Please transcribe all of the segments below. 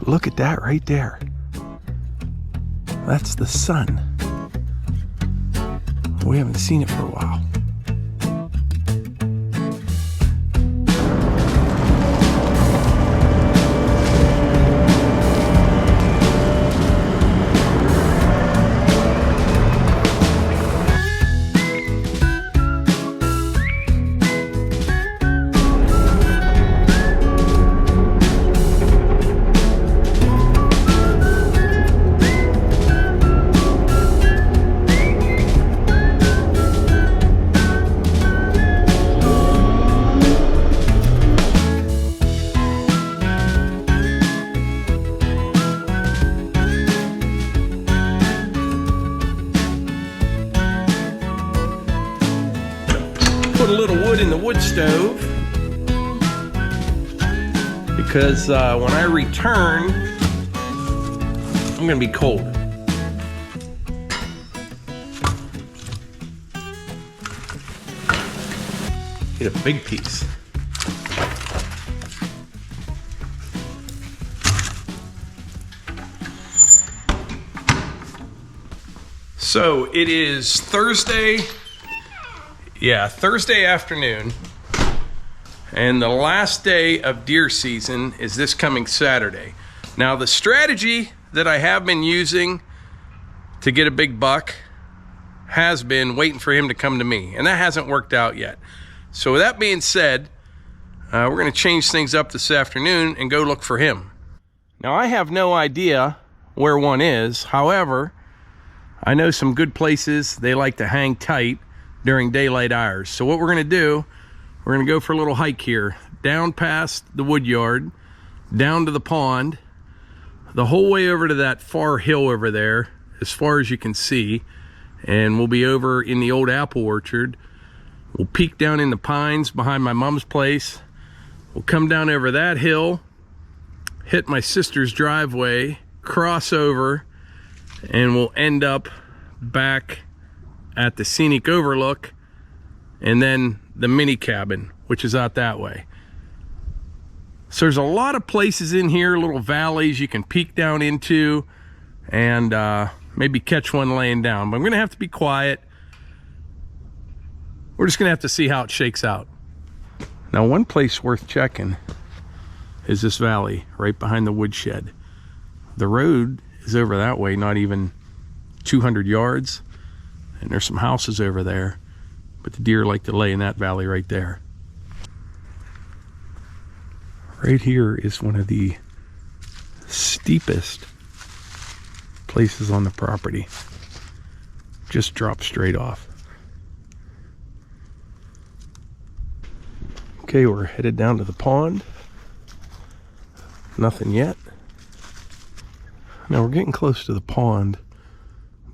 Look at that right there. That's the sun. We haven't seen it for a while. Put a little wood in the wood stove because when I return, I'm gonna be cold. Get a big piece. So it is Thursday. Yeah, Thursday afternoon, and the last day of deer season is this coming Saturday. Now, the strategy that I have been using to get a big buck has been waiting for him to come to me, and that hasn't worked out yet. So with that being said, we're gonna change things up this afternoon and go look for him. Now, I have no idea where one is. However, I know some good places they like to hang tight during daylight hours. So what we're gonna do, we're gonna go for a little hike here, down past the wood yard, down to the pond, the whole way over to that far hill over there, as far as you can see, and we'll be over in the old apple orchard. We'll peek down in the pines behind my mom's place. We'll come down over that hill, hit my sister's driveway, cross over, and we'll end up back at the scenic overlook, and then the mini cabin, which is out that way. So there's a lot of places in here, little valleys you can peek down into and maybe catch one laying down, but I'm gonna have to be quiet. We're just gonna have to see how it shakes out. Now, one place worth checking is this valley right behind the woodshed. The road is over that way, not even 200 yards. And there's some houses over there, but the deer like to lay in that valley right there. Right here is one of the steepest places on the property. Just drop straight off. Okay, we're headed down to the pond. Nothing yet. Now we're getting close to the pond,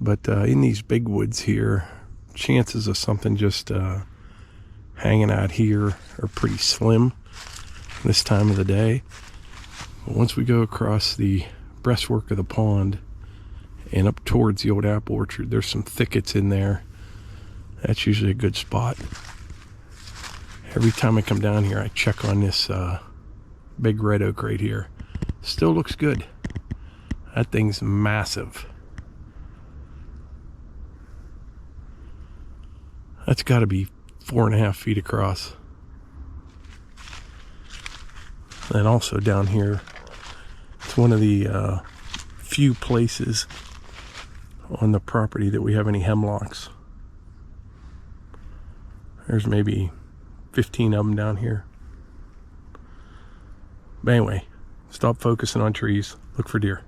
but in these big woods here, chances of something just hanging out here are pretty slim this time of the day. But once we go across the breastwork of the pond and up towards the old apple orchard, there's some thickets in there. That's usually a good spot. Every time I come down here, I check on this big red oak right here. Still looks good. That thing's massive. That's got to be 4.5 feet across. And also down here, it's one of the few places on the property that we have any hemlocks. There's maybe 15 of them down here. But anyway, stop focusing on trees, look for deer.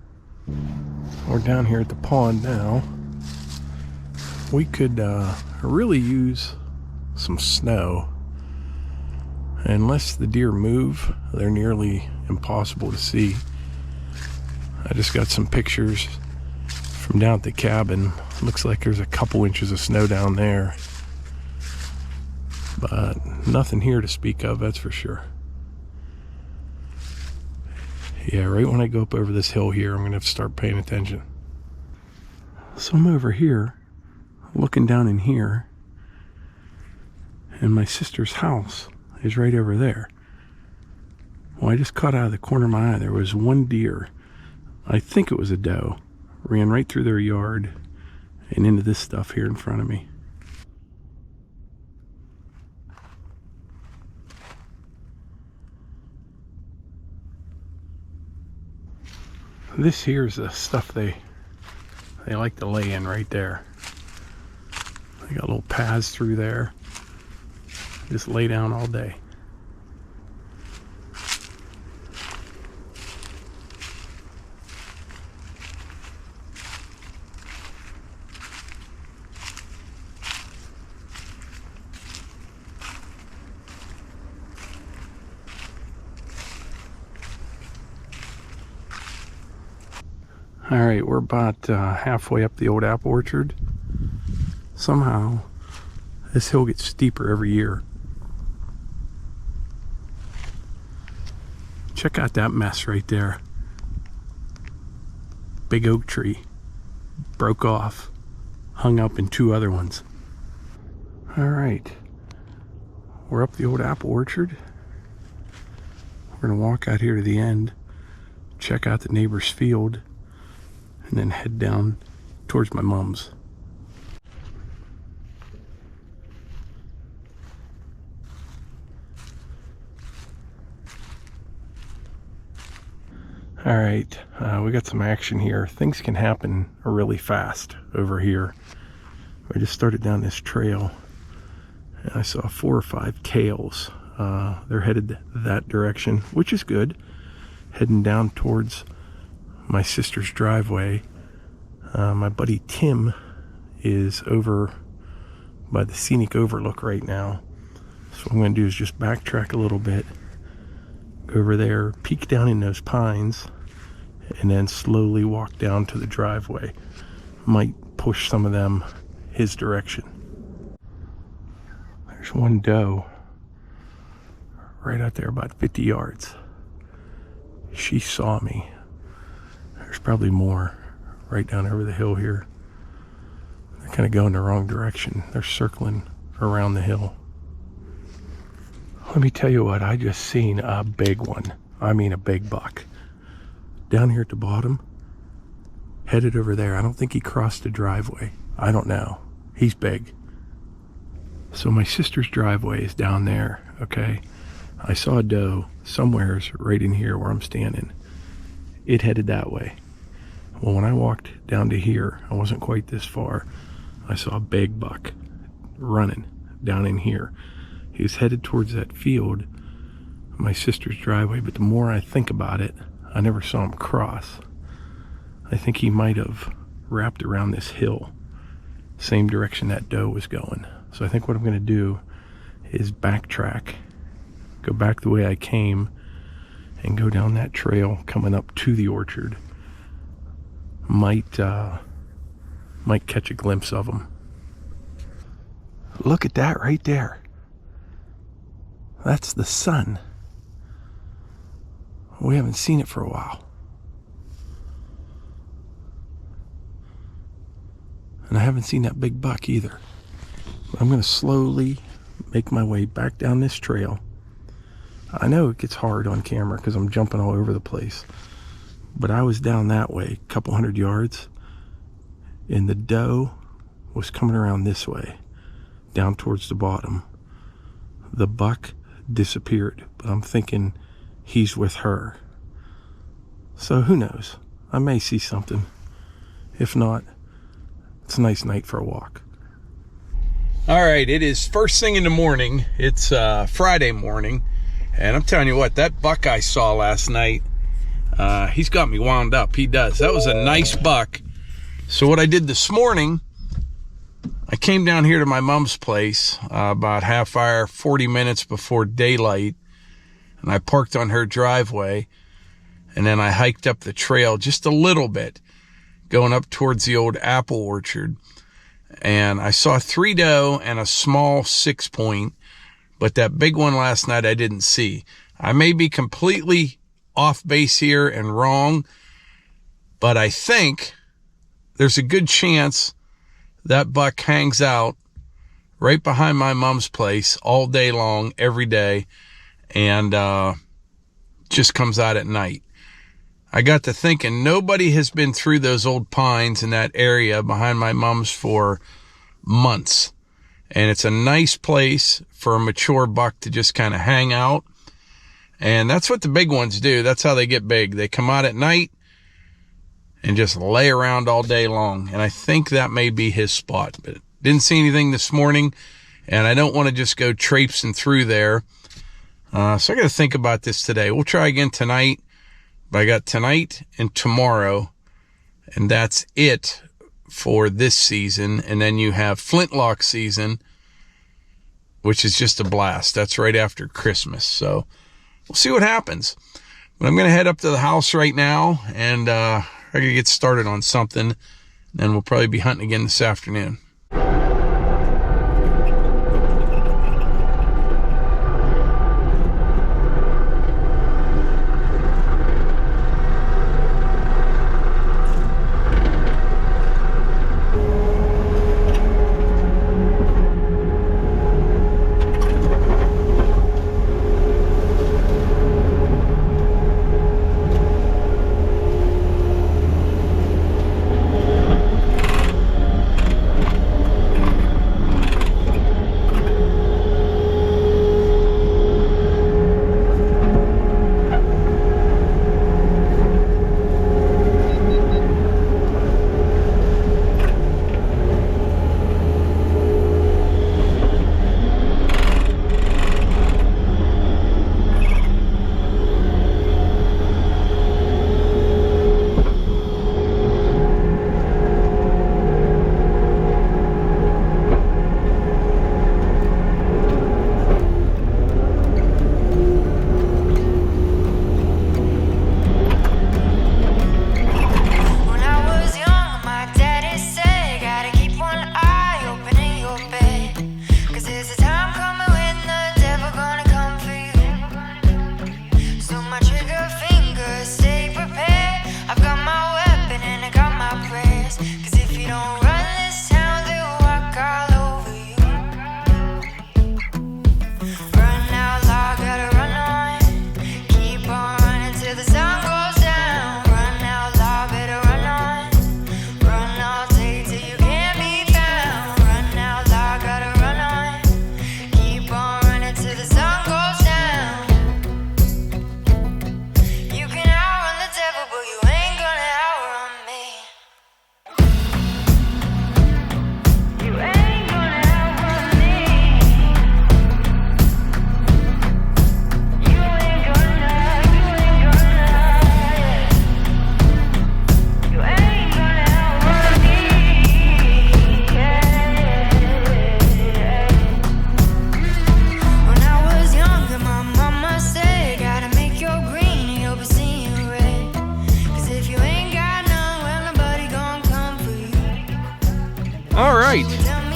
We're down here at the pond now. We could really use some snow. Unless the deer move, they're nearly impossible to see. I just got some pictures from down at the cabin. Looks like there's a couple inches of snow down there, but nothing here to speak of, that's for sure. Yeah, right when I go up over this hill here, I'm gonna have to start paying attention. So I'm over here, looking down in here, and my sister's house is right over there. Well, I just caught out of the corner of my eye, there was one deer I think it was a doe. Ran right through their yard and into this stuff here in front of me. This here is the stuff they like to lay in right there. They got little paths through there. Just lay down all day. All right, we're about halfway up the old apple orchard. Somehow, this hill gets steeper every year. Check out that mess right there. Big oak tree. Broke off. Hung up in two other ones. All right. We're up the old apple orchard. We're gonna walk out here to the end. Check out the neighbor's field. And then head down towards my mom's. All right, we got some action here. Things can happen really fast over here. I just started down this trail and I saw 4 or 5 tails. They're headed that direction, which is good. Heading down towards my sister's driveway. My buddy Tim is over by the scenic overlook right now. So what I'm going to do is just backtrack a little bit, go over there, peek down in those pines, and then slowly walk down to the driveway. Might push some of them his direction. There's one doe right out there about 50 yards. She saw me. There's probably more right down over the hill here. They're kind of going the wrong direction. They're circling around the hill. Let me tell you what, I just seen a big one. I mean a big buck. Down here at the bottom, headed over there. I don't think he crossed the driveway. I don't know. He's big. So my sister's driveway is down there, okay? I saw a doe somewheres right in here where I'm standing. It headed that way. Well, when I walked down to here, I wasn't quite this far. I saw a big buck running down in here. He was headed towards that field, my sister's driveway, but the more I think about it, I never saw him cross. I think he might have wrapped around this hill, same direction that doe was going. So I think what I'm going to do is backtrack, go back the way I came, and go down that trail coming up to the orchard. Might catch a glimpse of him. Look at that right there. That's the sun. We haven't seen it for a while. And I haven't seen that big buck either. But I'm going to slowly make my way back down this trail. I know it gets hard on camera because I'm jumping all over the place. But I was down that way, a couple 100 yards. And the doe was coming around this way, down towards the bottom. The buck disappeared, but I'm thinking he's with her. So who knows? I may see something. If not, it's a nice night for a walk. All right, it is first thing in the morning. It's Friday morning, and I'm telling you what, that buck I saw last night, he's got me wound up. He does. That was a nice buck. So what I did this morning, I came down here to my mom's place about half hour, 40 minutes before daylight, and I parked on her driveway, and then I hiked up the trail just a little bit, going up towards the old apple orchard, and I saw 3 doe and a small 6-point, but that big one last night I didn't see. I may be completely off base here and wrong, but I think there's a good chance that buck hangs out right behind my mom's place all day long, every day, and just comes out at night. I got to thinking, nobody has been through those old pines in that area behind my mom's for months. And it's a nice place for a mature buck to just kind of hang out. And that's what the big ones do. That's how they get big. They come out at night and just lay around all day long. And I think that may be his spot. But didn't see anything this morning. And I don't want to just go traipsing through there. So I got to think about this today. We'll try again tonight. But I got tonight and tomorrow. And that's it for this season. And then you have Flintlock season, which is just a blast. That's right after Christmas. So we'll see what happens. But I'm going to head up to the house right now. And I got to get started on something. Then we'll probably be hunting again this afternoon.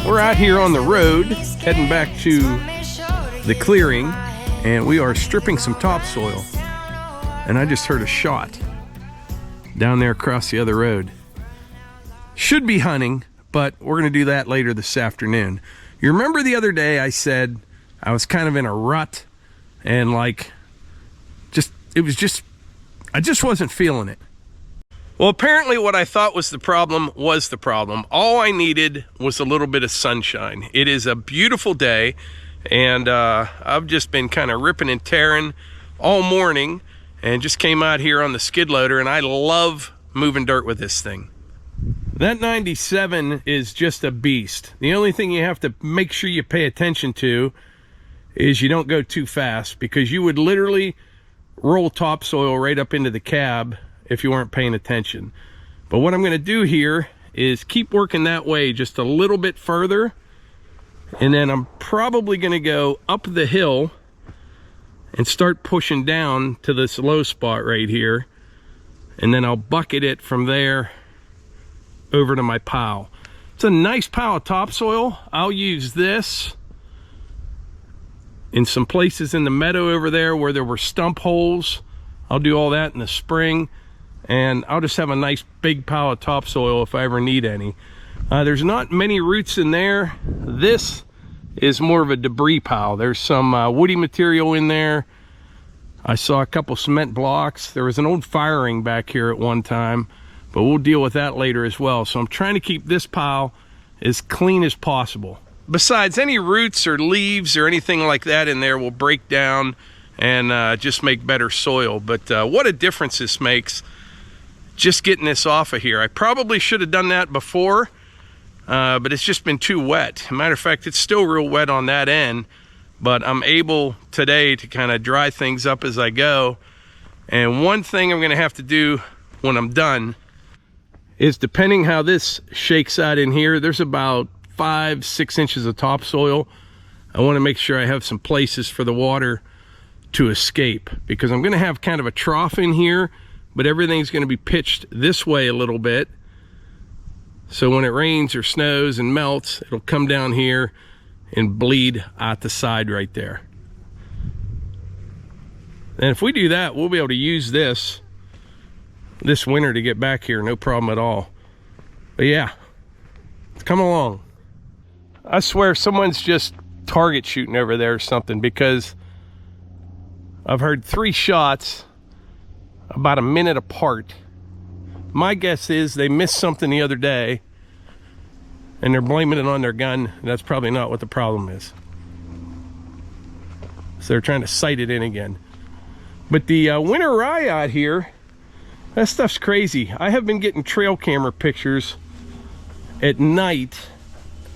We're out here on the road, heading back to the clearing, and we are stripping some topsoil. And I just heard a shot down there across the other road. Should be hunting, but we're going to do that later this afternoon. You remember the other day I said I was kind of in a rut, and like, I just wasn't feeling it. Well, apparently what I thought was the problem was the problem. All I needed was a little bit of sunshine. It is a beautiful day, and I've just been kind of ripping and tearing all morning, and just came out here on the skid loader, and I love moving dirt with this thing. That 97 is just a beast. The only thing you have to make sure you pay attention to is you don't go too fast, because you would literally roll topsoil right up into the cab if you weren't paying attention. But what I'm going to do here is keep working that way just a little bit further, and then I'm probably going to go up the hill and start pushing down to this low spot right here, and then I'll bucket it from there over to my pile. It's a nice pile of topsoil. I'll use this in some places in the meadow over there where there were stump holes. I'll do all that in the spring, and I'll just have a nice big pile of topsoil if I ever need any. There's not many roots in there. This is more of a debris pile. There's some woody material in there. I saw a couple cement blocks. There was an old fire ring back here at one time, but we'll deal with that later as well. So I'm trying to keep this pile as clean as possible. Besides, any roots or leaves or anything like that in there will break down and just make better soil. But what a difference this makes just getting this off of here. I probably should have done that before, but it's just been too wet. Matter of fact, it's still real wet on that end, but I'm able today to kind of dry things up as I go. And one thing I'm gonna have to do when I'm done is, depending how this shakes out in here, there's about 5-6 inches of topsoil. I want to make sure I have some places for the water to escape, because I'm going to have kind of a trough in here, but everything's going to be pitched this way a little bit, so when it rains or snows and melts, it'll come down here and bleed out the side right there. And if we do that, we'll be able to use this winter to get back here, no problem at all. But yeah, come along. I swear someone's just target shooting over there or something, because I've heard 3 shots about a minute apart. My guess is they missed something the other day and they're blaming it on their gun. And that's probably not what the problem is. So they're trying to sight it in again. But the winter rye out here, that stuff's crazy. I have been getting trail camera pictures at night,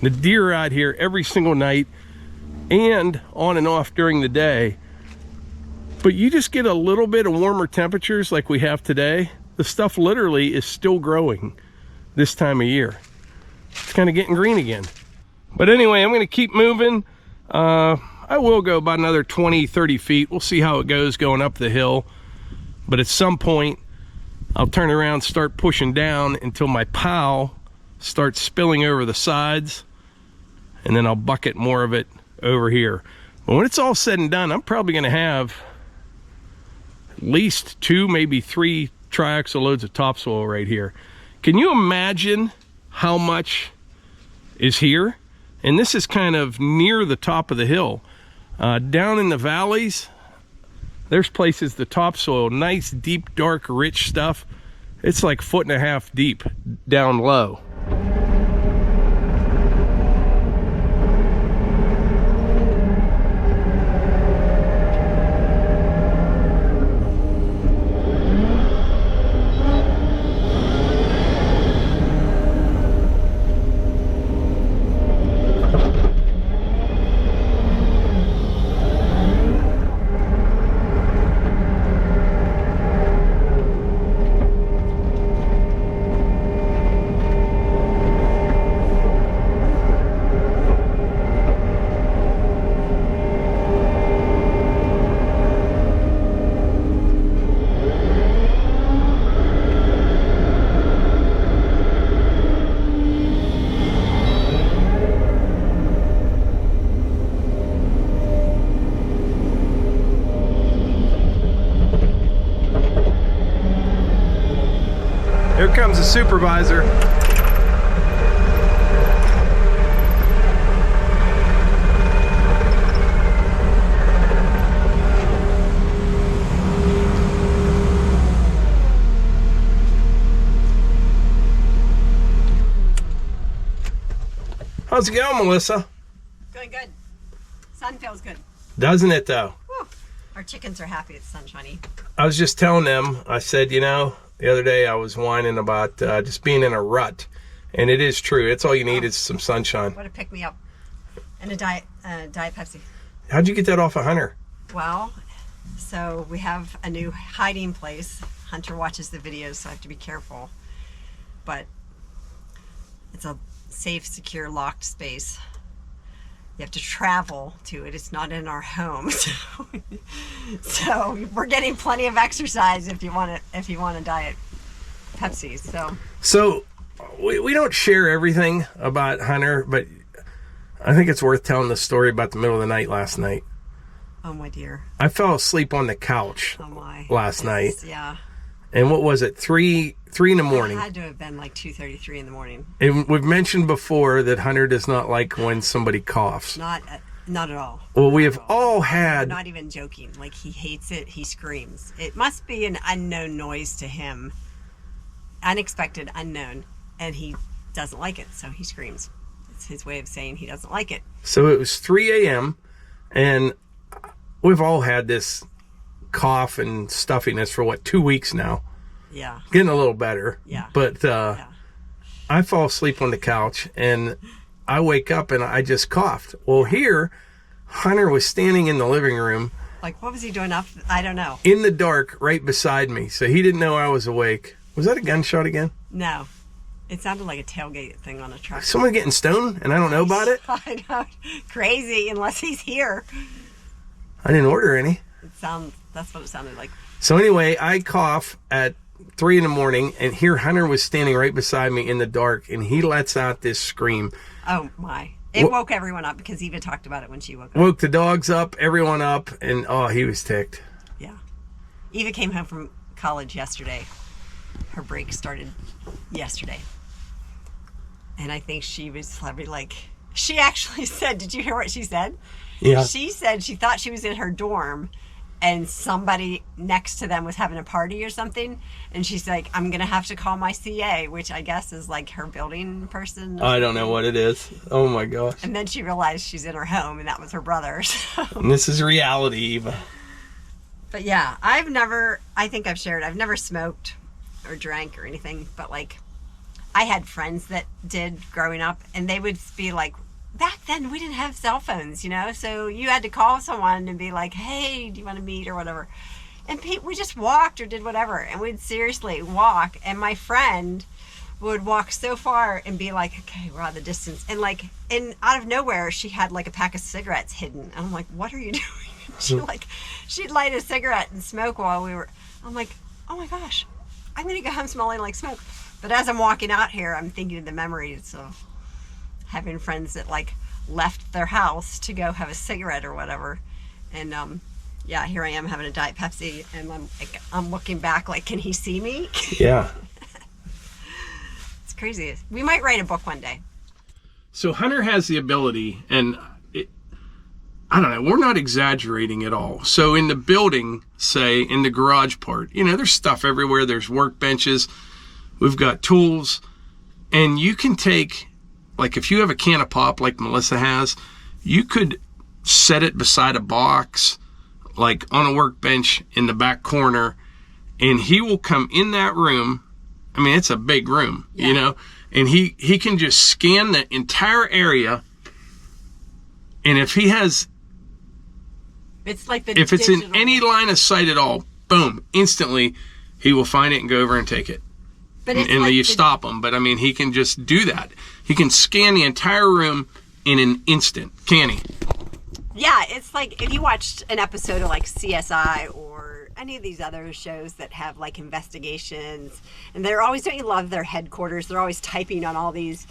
the deer out here every single night, and on and off during the day. But you just get a little bit of warmer temperatures like we have today, the stuff literally is still growing this time of year. It's kind of getting green again. But anyway, I'm going to keep moving. I will go about another 20-30 feet. We'll see how it goes going up the hill. But at some point, I'll turn around, start pushing down until my pile starts spilling over the sides, and then I'll bucket more of it over here. But when it's all said and done, I'm probably going to have at least 2, maybe 3 triaxle loads of topsoil right here. Can you imagine how much is here? And this is kind of near the top of the hill. Down in the valleys, there's places, the topsoil, nice, deep, dark, rich stuff. It's like 1.5 feet deep down low. Here comes the supervisor. How's it going, Melissa? Going good. Sun feels good. Doesn't it, though? Whew. Our chickens are happy it's sunshiny. I was just telling them, I said, you know, the other day I was whining about just being in a rut, and it is true. It's all you need is some sunshine. What a pick me up. And a diet Pepsi. How'd you get that off of Hunter? Well, so we have a new hiding place. Hunter watches the videos, so I have to be careful. But it's a safe, secure, locked space. You have to travel to it. It's not in our home. So we're getting plenty of exercise if you want to diet Pepsi. So we don't share everything about Hunter, but I think it's worth telling the story about the middle of the night last night. Oh my dear. I fell asleep on the couch last night. Yeah. And what was it? 3 in the morning. It had to have been like 2:33 in the morning. And we've mentioned before that Hunter does not like when somebody coughs. Not at all. Well, we have Not at all I'm had... not even joking. Like, he hates it. He screams. It must be an unknown noise to him. Unexpected, unknown. And he doesn't like it, so he screams. It's his way of saying he doesn't like it. So it was 3 a.m. and we've all had this cough and stuffiness for, 2 weeks now? Yeah. Getting a little better. Yeah. But I fall asleep on the couch and I wake up and I just coughed. Well, here, Hunter was standing in the living room. Like, what was he doing up? I don't know. In the dark, right beside me. So he didn't know I was awake. Was that a gunshot again? No. It sounded like a tailgate thing on a truck. Someone getting stoned and I don't know about it? I know. Crazy, unless he's here. I didn't order any. That's what it sounded like. So anyway, I cough at 3 in the morning, and here Hunter was standing right beside me in the dark, and he lets out this scream. Oh, my. It woke everyone up because Eva talked about it when she woke up. Woke the dogs up, everyone up, and he was ticked. Yeah. Eva came home from college yesterday. Her break started yesterday. And I think she was probably like, she actually said, did you hear what she said? Yeah. She said she thought she was in her dorm and somebody next to them was having a party or something. And she's like, I'm going to have to call my CA, which I guess is like her building person. I don't know what it is. Oh my gosh. And then she realized she's in her home and that was her brother. So. And this is reality, Eva. But yeah, I think I've shared, I've never smoked or drank or anything, but like I had friends that did growing up and they would be like, back then we didn't have cell phones, so you had to call someone and be like, hey, do you want to meet or whatever. And we just walked or did whatever, and we'd seriously walk, and my friend would walk so far and be like, okay, we're out of the distance, and out of nowhere she had like a pack of cigarettes hidden, and I'm like, what are you doing? She'd light a cigarette and smoke while I'm like, oh my gosh, I'm gonna go home smelling like smoke. But as I'm walking out here, I'm thinking of the memories of having friends that like left their house to go have a cigarette or whatever. And yeah, here I am having a Diet Pepsi, and I'm looking back like, can he see me? Yeah. It's crazy. We might write a book one day. So Hunter has the ability, and I don't know, we're not exaggerating at all. So in the building, say in the garage part, there's stuff everywhere. There's workbenches. We've got tools, and you can take, like if you have a can of pop like Melissa has, you could set it beside a box, like on a workbench in the back corner, and he will come in that room. I mean, it's a big room, and he can just scan the entire area. And if he has, it's like if it's in any line of sight at all, boom, instantly he will find it and go over and take it. But and like you stop him. But I mean, he can just do that. He can scan the entire room in an instant. Can he? Yeah, it's like if you watched an episode of like CSI or any of these other shows that have like investigations, and they're always, don't you love their headquarters? They're always typing on all these,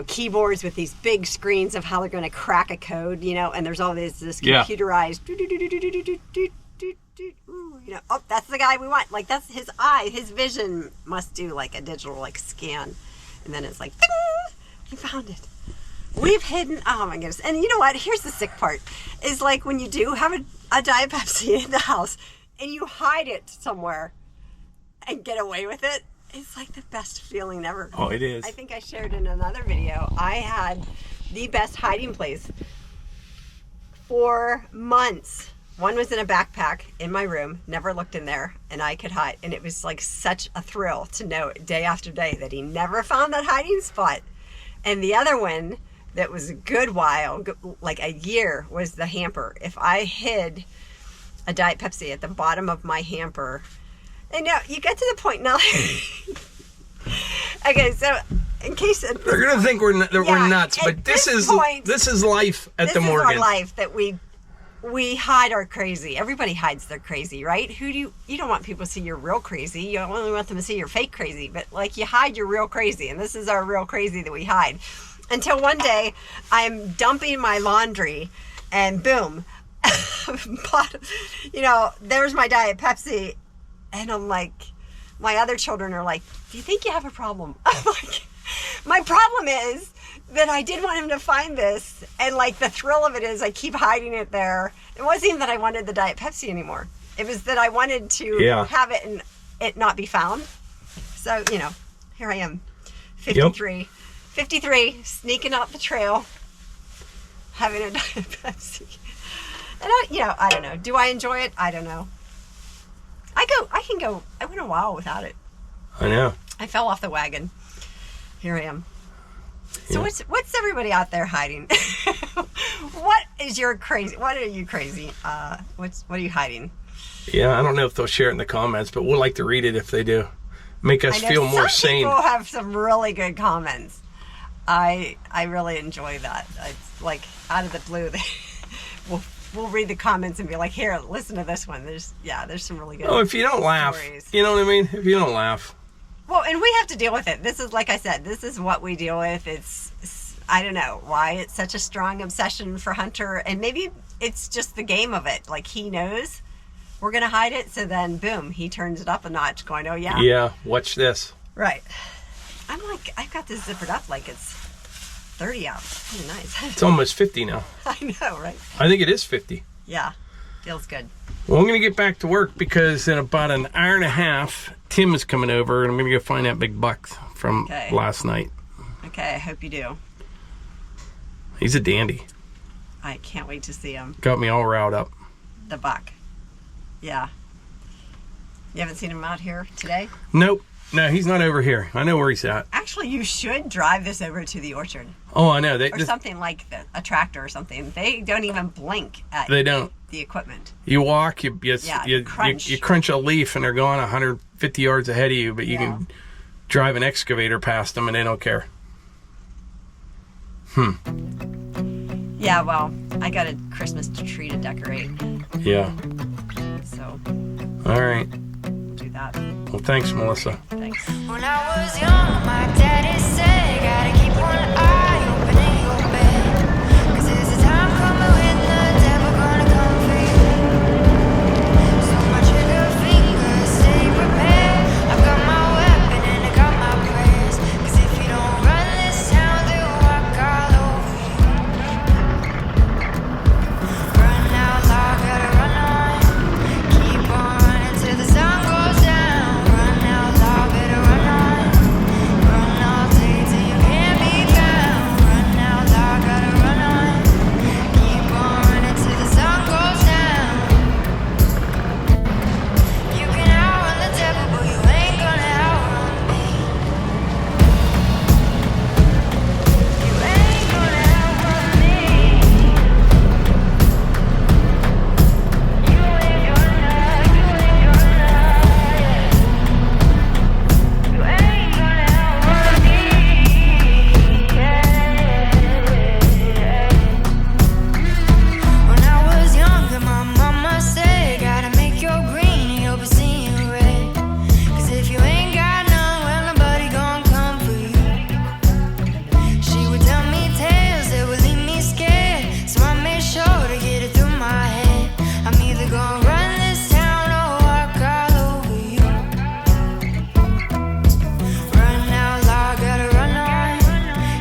keyboards with these big screens of how they're going to crack a code, and there's all this computerized. Oh, that's the guy we want. Like, that's his eye. His vision must do like a digital like scan, and then it's like, ding, we found it. We've hidden. Oh my goodness! And you know what? Here's the sick part: is like when you do have a Diet Pepsi in the house and you hide it somewhere and get away with it. It's like the best feeling ever. Oh, it is. I think I shared in another video. I had the best hiding place for months. One was in a backpack in my room, never looked in there, and I could hide. And it was like such a thrill to know day after day that he never found that hiding spot. And the other one that was a good while, like a year, was the hamper. If I hid a Diet Pepsi at the bottom of my hamper, and now you get to the point now. Okay, so in case they're gonna think we're nuts, but this is life at the Morgan. This is our life that we hide our crazy. Everybody hides their crazy, right? You don't want people to see your real crazy. You only want them to see your fake crazy, but like you hide your real crazy, and this is our real crazy that we hide. Until one day I'm dumping my laundry and boom, there's my Diet Pepsi, and I'm like, my other children are like, do you think you have a problem? I'm like, My problem is that I did want him to find this, and like the thrill of it is I keep hiding it there. It wasn't even that I wanted the Diet Pepsi anymore. It was that I wanted to have it and it not be found. So, you know, here I am, 53. Yep. 53, sneaking up the trail, having a Diet Pepsi. And I don't know. Do I enjoy it? I don't know. I went a while without it. I know. I fell off the wagon. Here I am. So what's everybody out there hiding? What are you crazy? What are you hiding? Yeah, I don't know if they'll share it in the comments, but we'll like to read it if they do. Make us feel more sane. Some people have some really good comments. I really enjoy that. It's like out of the blue. We'll read the comments and be like, here, listen to this one. There's some really good if you don't laugh, stories. You know what I mean? If you don't laugh. Well, and we have to deal with it. This is, like I said, this is what we deal with. It's I don't know why it's such a strong obsession for Hunter. And maybe it's just the game of it. Like, he knows we're going to hide it. So then, boom, he turns it up a notch going, oh, yeah. Yeah, watch this. Right. I'm like, I've got this zippered up like it's 30 out. Kind of nice. It's almost 50 now. I know, right? I think it is 50. Yeah, feels good. Well, I'm going to get back to work because in about an hour and a half, Tim is coming over, and I'm going to go find that big buck from last night. Okay, I hope you do. He's a dandy. I can't wait to see him. Got me all riled up. The buck. Yeah. You haven't seen him out here today? Nope. No, he's not over here. I know where he's at. Actually, you should drive this over to the orchard. Oh, I know. Or something like a tractor or something. They don't even blink at the equipment. You walk, you crunch a leaf, and they're going 150 yards ahead of you, but you can drive an excavator past them, and they don't care. Yeah, well, I got a Christmas tree to decorate. Yeah. So. All right. Do that. Well, thanks, Melissa. Thanks. When I was young, my daddy said, gotta keep one eye open in your bed. 'Cause there's a time coming when the devil gonna come for you. So my trigger finger, stay prepared. I've got my weapon and I got my prayers. 'Cause if you don't run this town, they'll walk all over you. Run out loud, gotta run on. Keep on running till the sun goes down. Run out loud, better run on. Run all day till you can't be found. Run out loud, gotta run on. Keep on running till the sun goes down. You can outrun the devil, but you ain't gonna outrun me. You ain't gonna outrun me. You ain't gonna, yeah. You ain't gonna outrun me, yeah. When I was younger, my mama said, gotta make your green and you'll be seeing red. 'Cause if you ain't got none, well, nobody gon' come for you. She would tell me tales that would leave me scared. So I made sure to get it through my head. I'm either gonna run this town or walk all over you. Run out loud, gotta run on.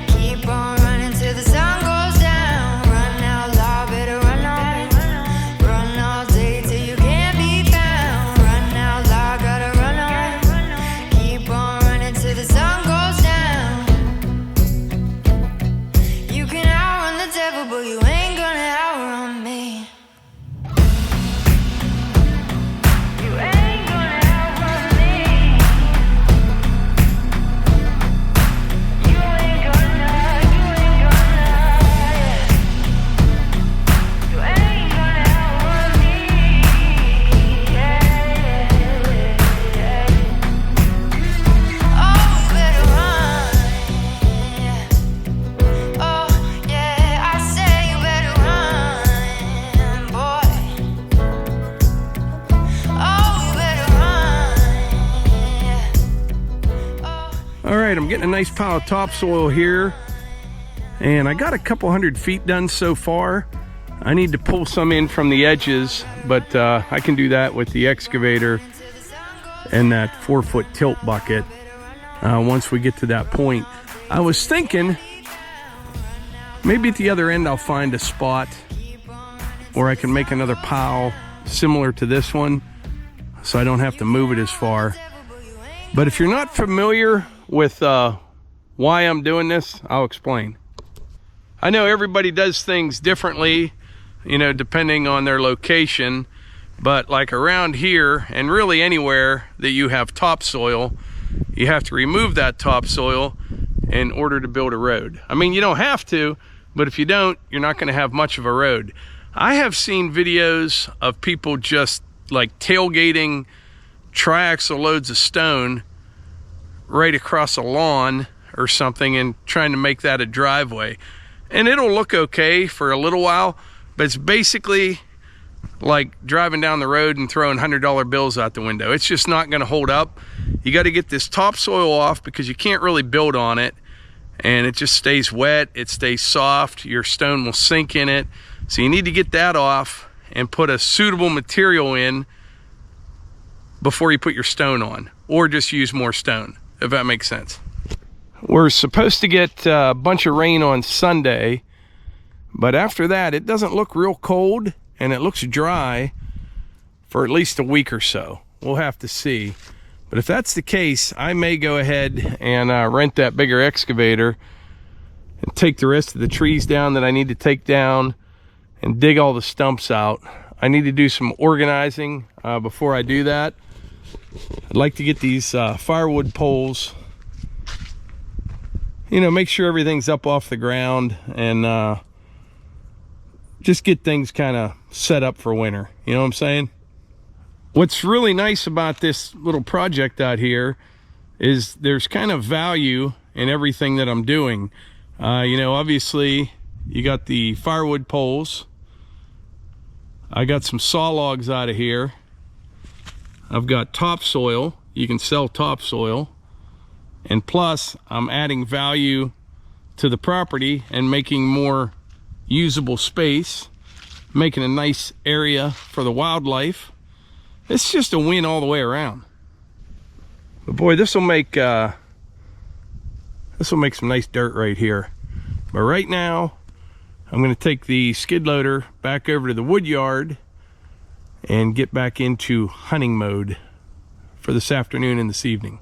Keep on running till the sun goes down. Run out loud, better run on. Run all day till you can't be found. Run out loud, gotta run on. Keep on running till the sun goes down. You can outrun the devil, but you ain't gonna outrun me. You ain't gonna outrun me. You ain't gonna, yeah. You ain't gonna outrun me, yeah. Oh, you better run, yeah. Oh, yeah, I say you better run, boy. Oh, you better run, yeah. Oh. All right, I'm getting a nice pile of topsoil here, and I got a couple 100 feet done so far. I need to pull some in from the edges, but I can do that with the excavator and that 4-foot tilt bucket once we get to that point. I was thinking maybe at the other end I'll find a spot where I can make another pile similar to this one so I don't have to move it as far. But if you're not familiar with why I'm doing this, I'll explain. I know everybody does things differently, you know, depending on their location, but like around here and really anywhere that you have topsoil, you have to remove that topsoil in order to build a road. I mean, you don't have to, but if you don't, you're not going to have much of a road. I have seen videos of people just like tailgating triaxle loads of stone right across a lawn or something and trying to make that a driveway. And it'll look okay for a little while, but it's basically like driving down the road and throwing $100 bills out the window. It's just not going to hold up. You got to get this topsoil off because you can't really build on it, and it just stays wet, it stays soft, your stone will sink in it. So you need to get that off and put a suitable material in before you put your stone on, or just use more stone, if that makes sense. We're supposed to get a bunch of rain on Sunday, but after that it doesn't look real cold and it looks dry for at least a week or so. We'll have to see. But if that's the case, I may go ahead and rent that bigger excavator and take the rest of the trees down that I need to take down and dig all the stumps out. I need to do some organizing before I do that. I'd like to get these firewood poles, you know, make sure everything's up off the ground and just get things kind of set up for winter. You know what I'm saying? What's really nice about this little project out here is there's kind of value in everything that I'm doing. You know, obviously you got the firewood poles. I got some saw logs out of here. I've got topsoil. You can sell topsoil. And plus, I'm adding value to the property and making more usable space, making a nice area for the wildlife. It's just a win all the way around. But boy, this will make some nice dirt right here. But right now, I'm going to take the skid loader back over to the wood yard and get back into hunting mode for this afternoon and this evening.